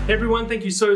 Hey everyone, thank you so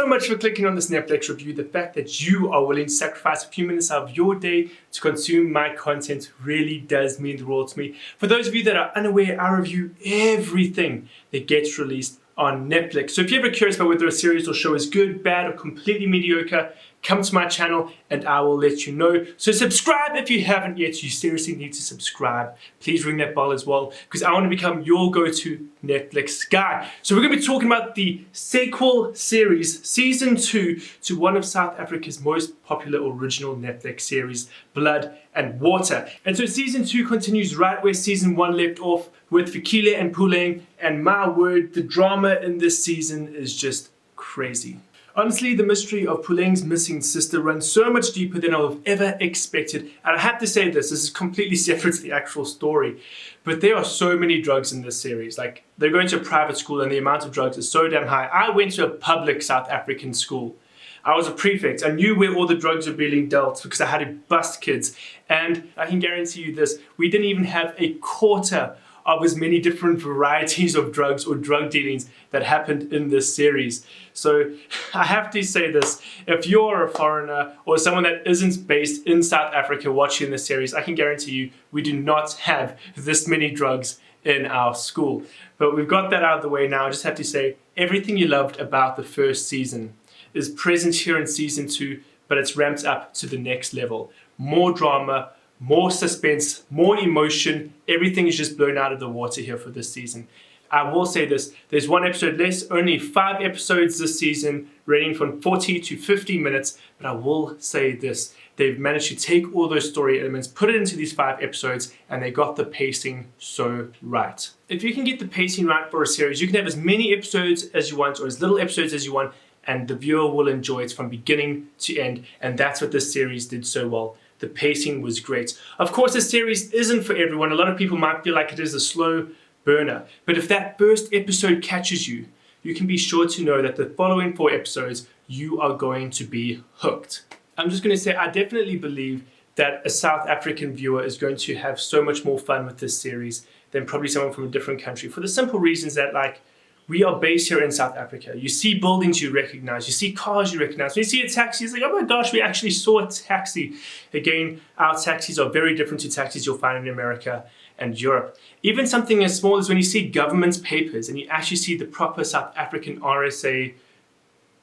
much for clicking on this Netflix review. The fact that you are willing to sacrifice a few minutes out of your day to consume my content really does mean the world to me. For those of you that are unaware, I review everything that gets released on Netflix. So if you're ever curious about whether a series or show is good, bad, or completely mediocre, come to my channel and I will let you know. So subscribe if you haven't yet. You seriously need to subscribe. Please ring that bell as well because I want to become your go-to Netflix guy. So we're going to be talking about the sequel series, season 2 to one of South Africa's most popular original Netflix series, Blood and Water. And so season 2 continues right where season 1 left off with Fikile and Puleng, and my word, the drama in this season is just crazy. Honestly, the mystery of Puleng's missing sister runs so much deeper than I would have ever expected. And I have to say this is completely separate to the actual story. But there are so many drugs in this series. Like, they're going to a private school and the amount of drugs is so damn high. I went to a public South African school. I was a prefect. I knew where all the drugs were being dealt because I had to bust kids. And I can guarantee you this, we didn't even have a quarter of as many different varieties of drugs or drug dealings that happened in this series. So I have to say this, if you're a foreigner or someone that isn't based in South Africa watching this series, I can guarantee you we do not have this many drugs in our school. But we've got that out of the way now. I just have to say, everything you loved about the first season is present here in season 2, but it's ramped up to the next level. More drama, more suspense, more emotion. Everything is just blown out of the water here for this season. I will say this, there's one episode less, only 5 episodes this season, ranging from 40 to 50 minutes, but I will say this, they've managed to take all those story elements, put it into these 5 episodes, and they got the pacing so right. If you can get the pacing right for a series, you can have as many episodes as you want, or as little episodes as you want, and the viewer will enjoy it from beginning to end, and that's what this series did so well. The pacing was great. Of course, this series isn't for everyone. A lot of people might feel like it is a slow burner. But if that first episode catches you, you can be sure to know that the following 4 episodes, you are going to be hooked. I'm just going to say, I definitely believe that a South African viewer is going to have so much more fun with this series than probably someone from a different country. For the simple reasons that, like, we are based here in South Africa. You see buildings you recognize, you see cars you recognize. When you see a taxi, it's like, oh my gosh, we actually saw a taxi. Again, our taxis are very different to taxis you'll find in America and Europe. Even something as small as when you see government papers and you actually see the proper South African RSA,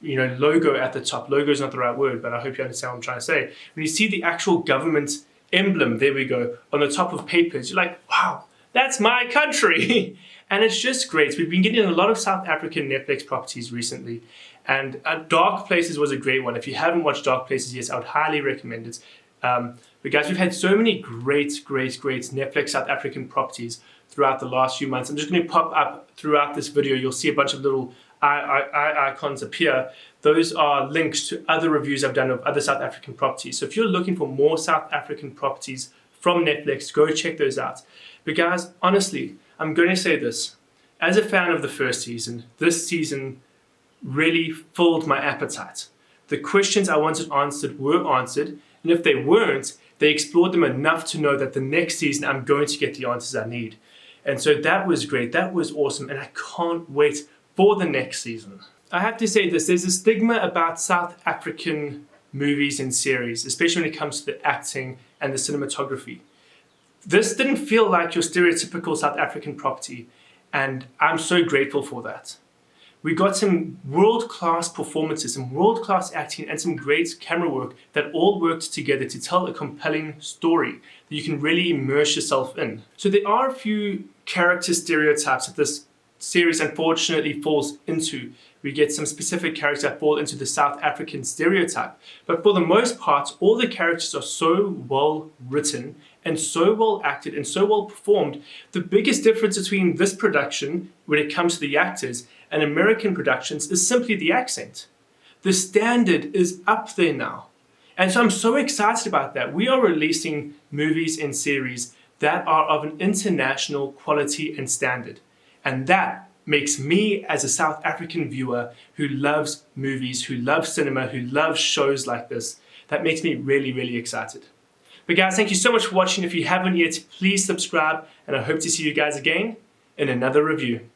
logo at the top. Logo is not the right word, but I hope you understand what I'm trying to say. When you see the actual government emblem, there we go, on the top of papers, you're like, wow, that's my country. And it's just great. We've been getting a lot of South African Netflix properties recently. And Dark Places was a great one. If you haven't watched Dark Places yet, I would highly recommend it. But guys, we've had so many great Netflix South African properties throughout the last few months. I'm just going to pop up throughout this video. You'll see a bunch of little icons appear. Those are links to other reviews I've done of other South African properties. So if you're looking for more South African properties from Netflix, go check those out. But guys, honestly, I'm going to say this. As a fan of the first season, this season really filled my appetite. The questions I wanted answered were answered, and if they weren't, they explored them enough to know that the next season I'm going to get the answers I need. And so that was great, that was awesome, and I can't wait for the next season. I have to say this, there's a stigma about South African movies and series, especially when it comes to the acting and the cinematography. This didn't feel like your stereotypical South African property, and I'm so grateful for that. We got some world-class performances, some world-class acting, and some great camera work that all worked together to tell a compelling story that you can really immerse yourself in. So there are a few character stereotypes that this series unfortunately falls into. We get some specific characters that fall into the South African stereotype. But for the most part, all the characters are so well written and so well acted and so well performed. The biggest difference between this production, when it comes to the actors, and American productions is simply the accent. The standard is up there now. And so I'm so excited about that. We are releasing movies and series that are of an international quality and standard. And that makes me, as a South African viewer who loves movies, who loves cinema, who loves shows like this, that makes me really excited. But guys, thank you so much for watching. If you haven't yet, please subscribe, and I hope to see you guys again in another review.